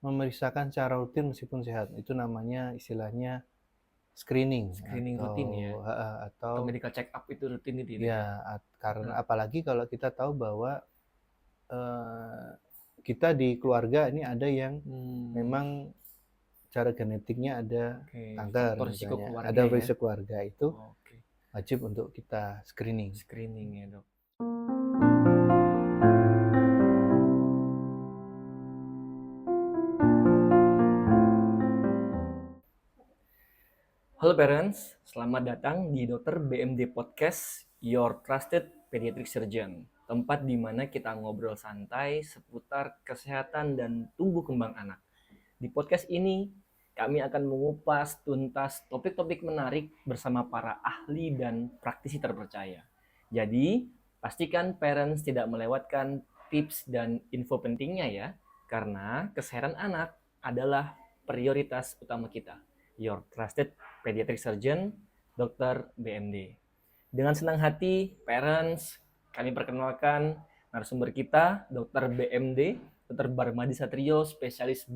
memeriksakan secara rutin meskipun sehat. Itu namanya istilahnya screening Screening atau rutin ya? atau Atau medical check up itu rutin itu ya, Dok, ya ya? karena Heeh. apalagi kalau kita tahu bahwa eh, kita di keluarga ini ada yang Hmm, memang cara genetiknya ada oke. kanker Faktor risiko misalnya, ada keluarga ya? risk keluarga itu Oke. wajib untuk kita screening. Screening ya, Dok. Halo parents, selamat datang di Dokter BMD Podcast, Your Trusted Pediatric Surgeon. Tempat di mana kita ngobrol santai seputar kesehatan dan tumbuh kembang anak. Di podcast ini, kami akan mengupas tuntas topik-topik menarik bersama para ahli dan praktisi terpercaya. Jadi, pastikan parents tidak melewatkan tips dan info pentingnya ya, karena kesehatan anak adalah prioritas utama kita. Your Trusted Pediatric Surgeon, Dr. BMD. Dengan senang hati, parents, kami perkenalkan narasumber kita, Dr. BMD, Dr. Barmadi Satrio, spesialis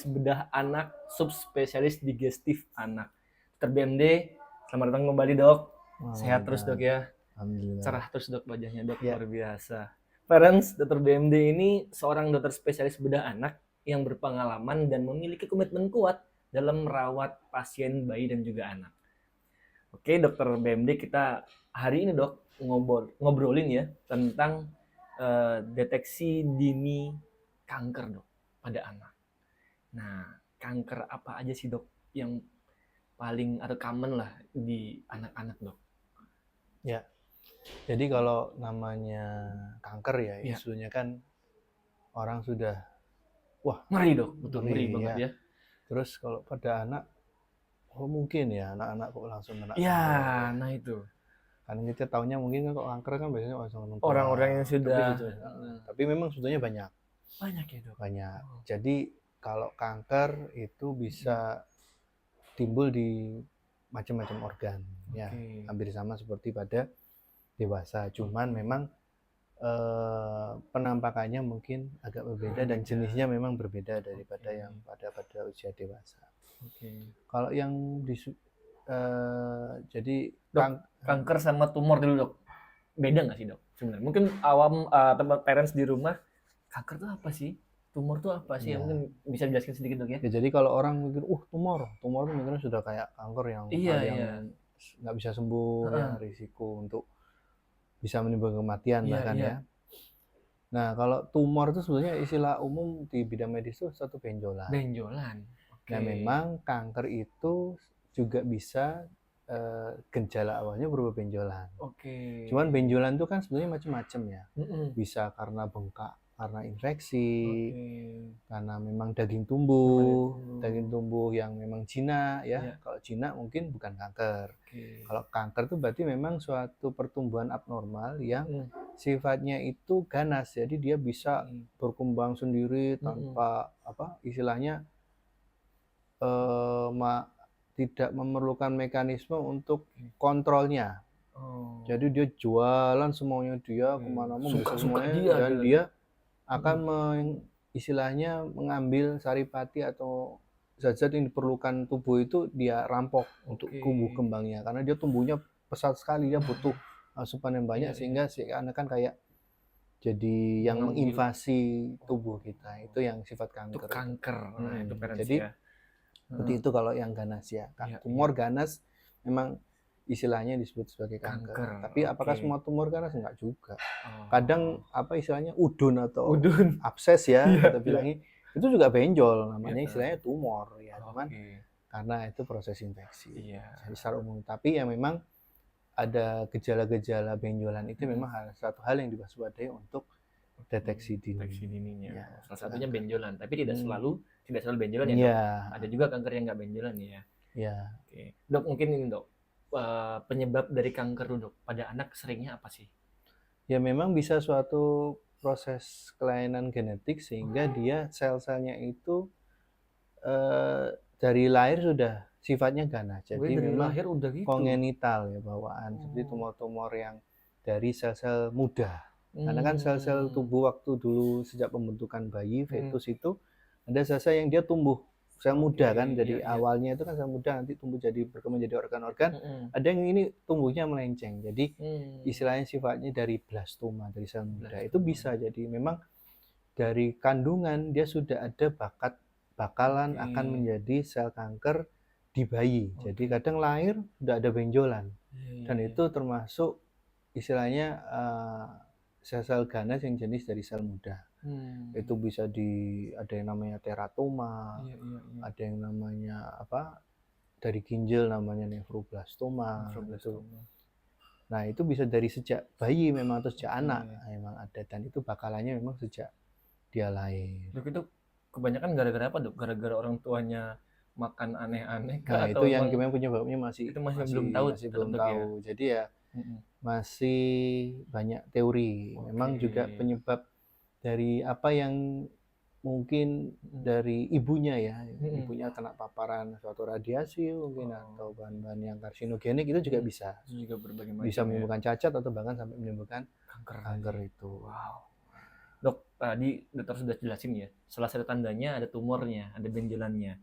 bedah anak, subspesialis digestif anak. Dr. BMD, selamat datang kembali, Dok. Sehat terus, Dok ya. Alhamdulillah. Cerah terus, Dok, wajahnya, Dok. Ya. Luar biasa. Parents, Dr. BMD ini seorang dokter spesialis bedah anak yang berpengalaman dan memiliki komitmen kuat dalam merawat pasien bayi dan juga anak. Oke, Dokter BMD, kita hari ini, Dok, ngobrolin ya tentang deteksi dini kanker, Dok, pada anak. Nah, kanker apa aja sih, Dok, yang paling atau common lah di anak-anak, Dok? Ya. Jadi kalau namanya kanker ya, Ya. isunya kan orang sudah Ngeri, Dok, betul ngeri banget ya. ya. Terus kalau pada anak, oh mungkin ya anak-anak kok langsung kena Ya, kanker. nah itu. Karena kita tahunya mungkin kan kok kanker kan biasanya orang tua. Orang-orang yang sudah Tapi memang sebetulnya banyak. banyak ya, Dok. Banyak. Oh. Jadi kalau kanker itu bisa timbul di macam-macam organ. Ya, hampir sama seperti pada dewasa. Cuman memang penampakannya mungkin agak berbeda dan jenisnya memang berbeda daripada yang pada usia dewasa. Kalau yang jadi Dok, kanker sama tumor dulu, Dok. Beda nggak sih, Dok? Sebenarnya mungkin awam tempat parents di rumah, kanker tuh apa sih? Tumor tuh apa sih? Ya. Mungkin bisa dijelaskan sedikit, Dok ya? Ya jadi kalau orang mikir, tumor tuh mikirnya sudah kayak kanker yang nggak bisa sembuh, yang risiko untuk bisa menimbulkan kematian bahkan ya. Nah kalau tumor itu sebenarnya istilah umum di bidang medis itu satu benjolan. Nah memang kanker itu juga bisa gejala awalnya berupa benjolan. Cuman benjolan itu kan sebenarnya macam-macam ya. Bisa karena bengkak, karena infeksi, karena memang daging tumbuh yang memang jinak ya. Kalau jinak mungkin bukan kanker. Kalau kanker itu berarti memang suatu pertumbuhan abnormal yang sifatnya itu ganas. Jadi dia bisa berkembang sendiri tanpa istilahnya tidak memerlukan mekanisme untuk kontrolnya. Jadi dia jualan semuanya dia kemana-mana bisa semuanya dan dia akan istilahnya mengambil saripati atau zat-zat yang diperlukan tubuh itu dia rampok untuk tumbuh kembangnya karena dia tumbuhnya pesat sekali, dia butuh asupan yang banyak sehingga karena kan kayak jadi yang menginvasi tubuh kita. Itu yang sifat kanker. Itu kanker. Nah, itu parents jadi ya. seperti itu kalau yang ganas ya. Tumor ganas memang istilahnya disebut sebagai kanker. Tapi apakah semua tumor ganas? Enggak juga. Kadang istilahnya udun atau abses ya kita bilangnya itu juga benjol, namanya istilahnya tumor ya, cuman karena itu proses infeksi. Jadi secara umum. Tapi ya memang ada gejala-gejala benjolan itu memang satu hal yang diwaspadai untuk deteksi dini. Ya, salah satunya benjolan, tapi tidak selalu benjolan ya, Dok. Ada juga kanker yang nggak benjolan ya. Oke. Dok, mungkin ini, Dok, penyebab dari kanker, Dok, pada anak seringnya apa sih? Ya memang bisa suatu proses kelainan genetik sehingga dia sel-selnya itu dari lahir sudah sifatnya ganas. Jadi memang lahir udah gitu. Kongenital ya bawaan, seperti tumor-tumor yang dari sel-sel muda. Karena kan sel-sel tubuh waktu dulu sejak pembentukan bayi, fetus itu Ada sel-sel yang dia tumbuh sel muda kan, jadi iya. awalnya itu kan sel muda nanti tumbuh jadi berkembang jadi organ-organ. Ada yang ini tumbuhnya melenceng, jadi istilahnya sifatnya dari blastoma, dari sel muda. Itu bisa jadi memang dari kandungan dia sudah ada bakalan akan menjadi sel kanker di bayi. Jadi kadang lahir udah ada benjolan, dan itu termasuk istilahnya sel-sel ganas yang jenis dari sel muda. Itu bisa ada yang namanya teratoma, ada yang namanya dari ginjal namanya nefroblastoma. Nah itu bisa dari sejak bayi memang, atau sejak anak memang ada, dan itu bakalannya memang sejak dia lahir. Dok, itu kebanyakan gara-gara apa, Dok? Gara-gara orang tuanya makan aneh-aneh Nah itu yang memang penyebabnya masih belum tahu. Jadi ya masih banyak teori. Memang juga penyebab dari apa yang mungkin dari ibunya ya, ibunya kena paparan suatu radiasi mungkin, atau bahan-bahan yang karsinogenik, itu juga bisa menimbulkan cacat atau bahkan sampai menimbulkan kanker itu. Wow. Dok, tadi dokter sudah jelasin ya, salah satu tandanya ada tumornya, ada benjolannya.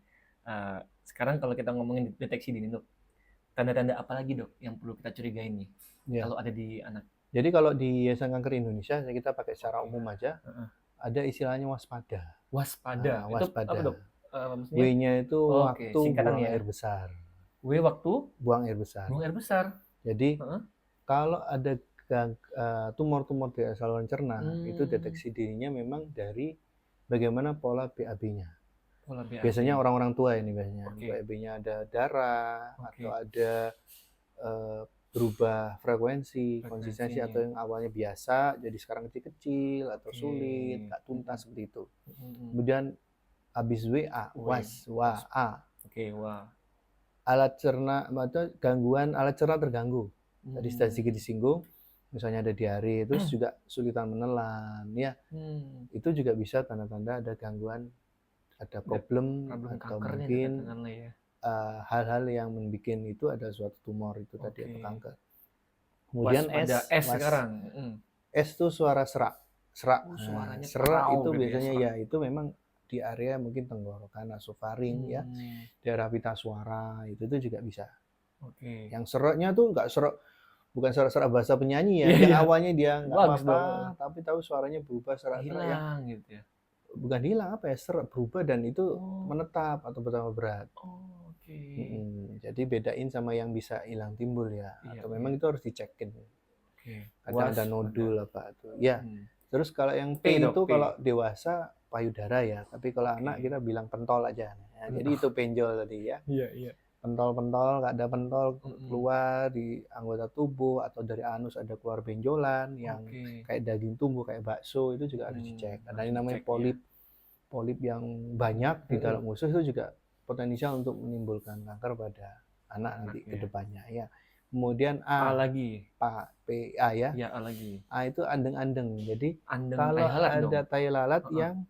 Sekarang kalau kita ngomongin deteksi dini, Dok, tanda-tanda apa lagi, Dok, yang perlu kita curigain nih kalau ada di anak? Jadi kalau di Yayasan Kanker Indonesia, kita pakai secara umum aja, ada istilahnya waspada. Waspada. Itu apa, Dok? W-nya itu waktu buang air besar. W waktu buang air besar. Buang air besar. Jadi kalau ada tumor-tumor di saluran cerna, itu deteksi dininya memang dari bagaimana pola BAB-nya. Biasanya orang-orang tua ini biasanya BAB-nya ada darah, atau ada berubah frekuensi, konsistensi, atau yang awalnya biasa jadi sekarang kecil-kecil atau sulit, nggak tuntas seperti itu. Kemudian habis WA, alat cerna, gangguan alat cerna terganggu. Tadi sedikit disinggung, misalnya ada diare, terus juga sulitan menelan, ya. Itu juga bisa tanda-tanda ada gangguan, ada problem atau mungkin hal-hal yang membuat itu ada suatu tumor itu tadi, atau kanker. Kemudian S sekarang. S itu suara serak. Suaranya serak itu biasanya ya itu memang di area mungkin tenggorokan, nasofaring, ya, daerah pita suara, itu juga bisa. Yang seraknya tuh nggak serak, bukan serak-serak bahasa penyanyi ya, yang awalnya dia nggak apa-apa, tapi tahu suaranya berubah, serak-serak yang gitu ya. Bukan hilang, serak berubah, dan itu menetap atau bertambah berat. Jadi bedain sama yang bisa hilang timbul ya, atau memang itu harus dicekin. Kadang ada nodul apa itu. Ya. Terus kalau yang P itu kalau dewasa payudara ya, tapi kalau anak kita bilang pentol aja. Ya, jadi itu penjol tadi ya. Pentol-pentol, nggak ada pentol keluar di anggota tubuh, atau dari anus ada keluar benjolan yang kayak daging tumbuh, kayak bakso, itu juga harus dicek. Ada yang namanya polip yang banyak di dalam usus, itu juga potensial untuk menimbulkan kanker pada anak nanti ke depannya ya. Kemudian A lagi, PA ya. A lagi. A itu andeng-andeng. Jadi kalau ada tai lalat yang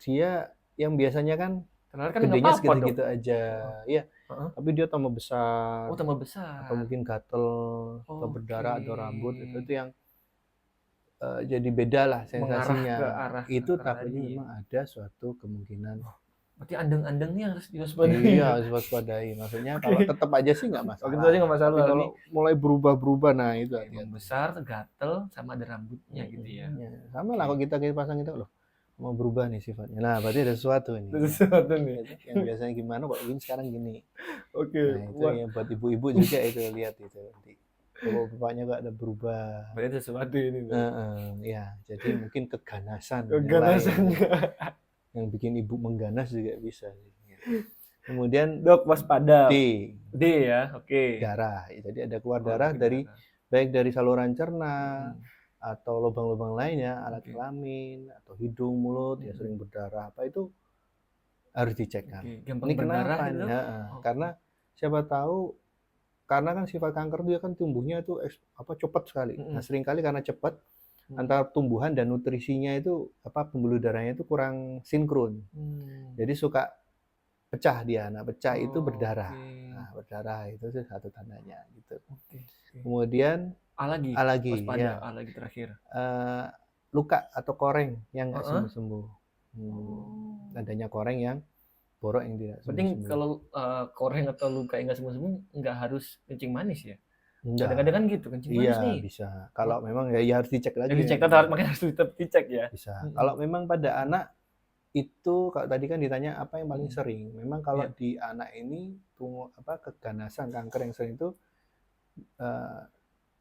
dia yang biasanya kan gedenya segitu-gitu aja, ya. Tapi dia tambah besar. Atau mungkin gatel, atau berdarah, atau rambut, itu yang jadi beda lah sensasinya. Itu takutnya memang ada suatu kemungkinan. Berarti andeng-andengnya harus diwaspadai. Iya, harus diwaspadai. Maksudnya kalau tetap aja sih nggak masalah. Tapi kalau mulai berubah-berubah, nah itu yang besar, gatel, sama ada rambutnya gitu ya. Sama lah kalau kita pasang kita loh, mau berubah nih sifatnya. Nah, berarti ada sesuatu nih. Yang biasanya gimana kok ini sekarang gini. Nah, itu yang buat ibu-ibu juga itu, lihat itu nanti. Kalau bapaknya nggak ada berubah. Berarti sesuatu ini. Ya, jadi mungkin keganasan. Yang bikin ibu mengganas juga bisa. Kemudian Dok, waspada. D ya, darah. Jadi ada keluar darah dari baik dari saluran cerna atau lubang-lubang lainnya, alat kelamin atau hidung, mulut, ya sering berdarah. Apa itu harus dicek kan. Ini kenapa? Karena siapa tahu, karena kan sifat kanker dia kan tumbuhnya itu cepat sekali. Nah, seringkali karena cepat, antara tumbuhan dan nutrisinya itu pembuluh darahnya itu kurang sinkron. Jadi suka pecah dia. Nah, pecah itu berdarah. Nah, berdarah itu satu tandanya gitu. Kemudian A lagi ya. A lagi terakhir. Luka atau koreng yang nggak sembuh-sembuh. adanya koreng yang borok yang tidak Penting sembuh-sembuh. kalau koreng atau luka yang nggak sembuh-sembuh nggak harus kencing manis ya. Enggak. Kadang-kadang kan gitu, kencing manis Iya nih. bisa. Kalau memang ya harus dicek lagi. Jadi dicek, makanya harus tetap dicek ya. Bisa. Kalau memang pada anak itu, kalau tadi kan ditanya apa yang paling sering. Memang kalau di anak ini keganasan kanker yang sering itu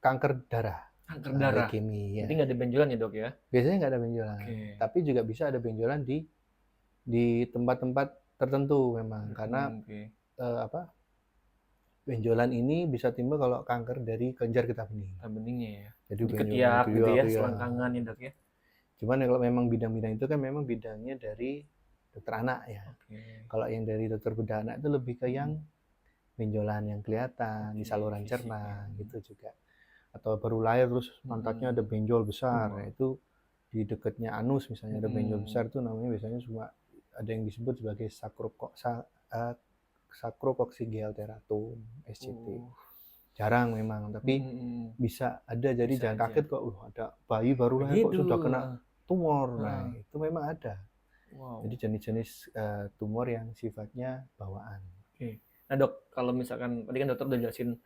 kanker darah. Kanker darah. Leukemia. Jadi nggak ada benjolan ya dok ya? Biasanya nggak ada benjolan. Tapi juga bisa ada benjolan di tempat-tempat tertentu memang karena benjolan ini bisa timbul kalau kanker dari kelenjar getah bening. Getah beningnya ya. Jadi ketiak gitu ya, selangkangan ya dok ya. Cuman kalau memang bidang-bidang itu kan memang bidangnya dari dokter anak ya. Kalau yang dari dokter bedah anak itu lebih ke yang benjolan yang kelihatan di saluran cerna gitu juga. Atau baru lahir terus pantatnya ada benjol besar, itu di dekatnya anus misalnya ada benjol besar, itu namanya biasanya cuma ada yang disebut sebagai sacrococcygeal teratum SCT. Jarang memang, tapi bisa ada. Jadi bisa jangan kaget kok ada bayi baru lahir kok sudah kena tumor. Nah, itu memang ada. Jadi jenis-jenis tumor yang sifatnya bawaan. Nah dok, kalau misalkan tadi kan dokter udah jelasin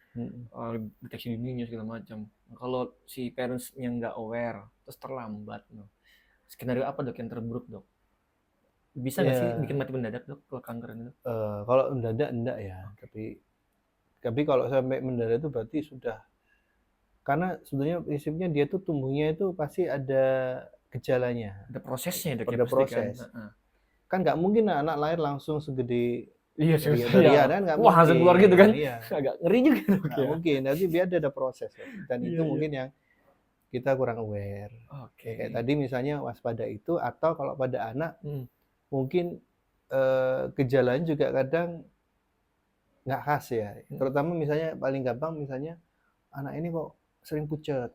deteksi dininya segala macam. Kalau si parents-nya nggak aware, terus terlambat, skenario apa dok yang terburuk dok? Bisa nggak sih bikin mati mendadak dok kalau kanker itu? Kalau mendadak enggak ya, tapi kalau sampai mendadak itu berarti sudah, karena sebenarnya prinsipnya dia tuh tumbuhnya itu pasti ada gejalanya. Ada prosesnya dok. Ada proses. Kan nggak mungkin anak lahir langsung segede iya kan nggak mungkin. Wah langsung keluar gitu kan? Iya. Agak ngeri juga dok. Nggak mungkin, tapi biar ada proses dan itu mungkin yang kita kurang aware. Kayak tadi misalnya waspada itu, atau kalau pada anak mungkin gejalanya juga kadang nggak khas ya. Terutama misalnya paling gampang misalnya anak ini kok sering pucat.